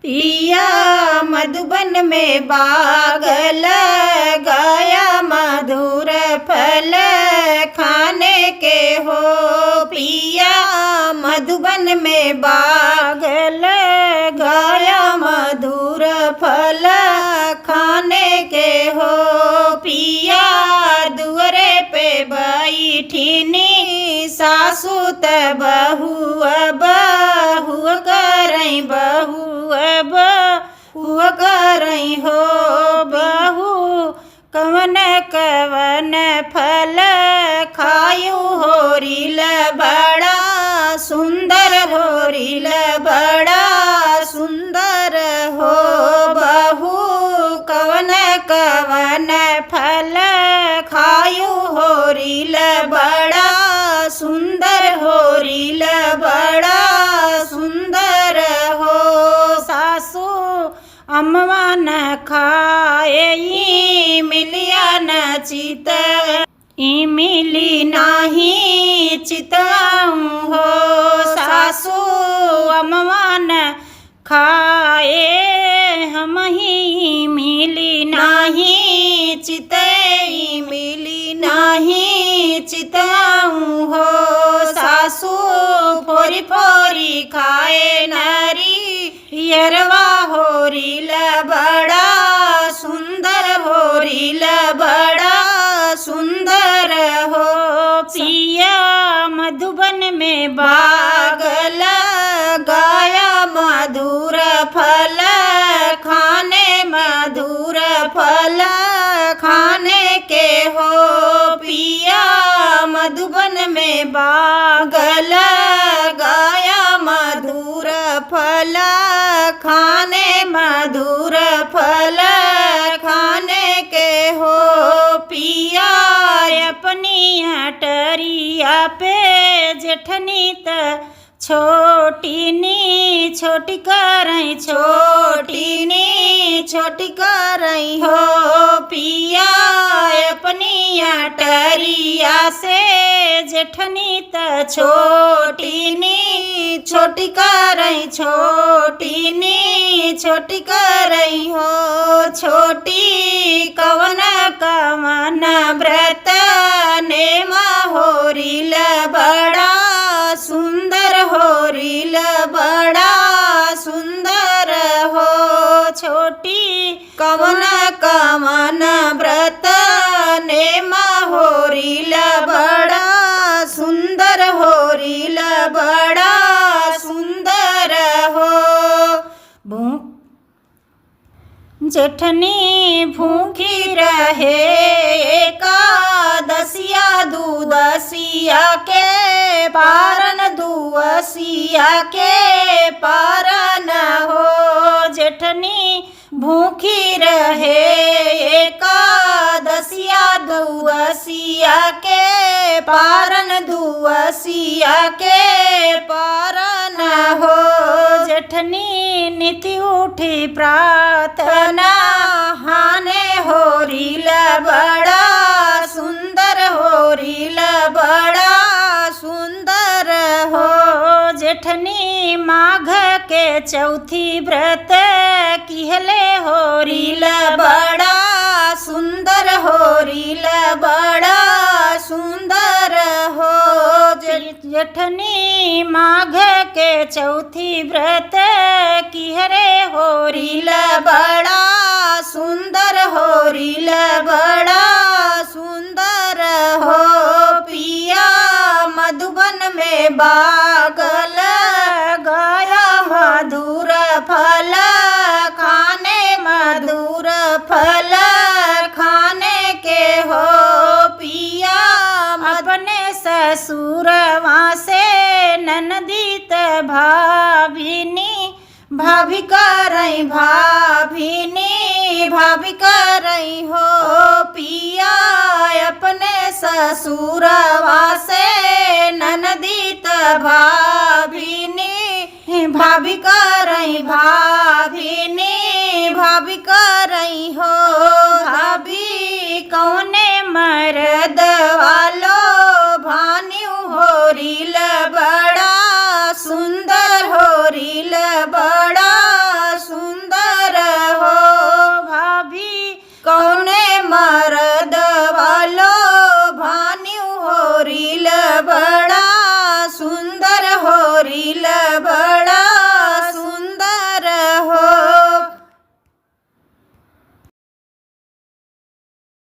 पिया मधुबन में बाग लगाया, मधुर फल खाने के हो। पिया मधुबन में बाग लगाया, मधुर फल खाने के हो। पिया दुअरे पे बैठिनी, सासु त बहू बहू करई, बहू बहू करई हो। बहू कवन कवन फल खायू, होरिल बड़ा सुंदर, होरिल बड़ा सुंदर हो। बहू कवन कवन फल खायू, होरिल बड़ा सुंदर, होरिल बड़ा सुंदर हो। सासू अम्मा न खाए, मिलिया न चित, मिली नाही चिताऊं हो। सासू अम्मा न खाए, हम ही मिली नाही चिते, मिली नाही चिताऊं हो। सासू फोरी फोरी खाए नारी, यरवा होरिल बड़ा सुंदर, होरिल बड़ा सुंदर हो। पिया मधुबन में बाग लगाया, मधुर फल खाने, मधुर फल खाने के हो। पिया मधुबन में बाग लगाया, मधुर फल खाने, मधुर फल खाने के हो। पिया अपनी अटरिया पे जेठनी त छोटी नी छोटी करई, छोटी नी छोटी करई हो। पिया अपनी अटरिया से जेठनी त छोटी नी छोटी करई, छोटी नी छोटी करई हो। छोटी कवन कवन व्रत नेमा, होरिल बड़ा सुंदर, होरिल बड़ा सुंदर हो। छोटी कवन कवन व्रत नेमा, होरिल बड़ा सुंदर, होरिल बड़ा सुंदर हो। जेठनी भूखी रहे, एकादशिया दूदशिया के पारन, दुअसिया के पारन हो। जेठनी भूखी रहे, एकादशिया दुअसिया के पारन, दुअसिया के पारन हो। जेठनी निति उठी प्रार्थना, हाने होरिल बड़ा सुंदर, होरिल बड़ा सुंदर हो। जेठनी माघ के चौथी व्रत किहले, होरिल बड़ा सुंदर, होरिल बड़ा सुंदर हो। जेठनी माघ के चौथी व्रत किहरे, होरिल बड़ा सुंदर, होरिल बड़ा सुंदर हो। पिया मधुबन में बाग लगाया, मधुर फल खाने, मधुर फल खाने के हो। पिया अपने ससुरवा से ननदीत भाभिनी, भाभी करई, भाभिनी भाभी करई हो। पिया अपने ससुरवा से ननदीत भाभिनी, भाभी करई, भाभिनी भाभी करई हो। भाभी कौने मर्द वालो भान्यू, होरिल बड़ा सुंदर, होरिल बड़ा सुंदर मर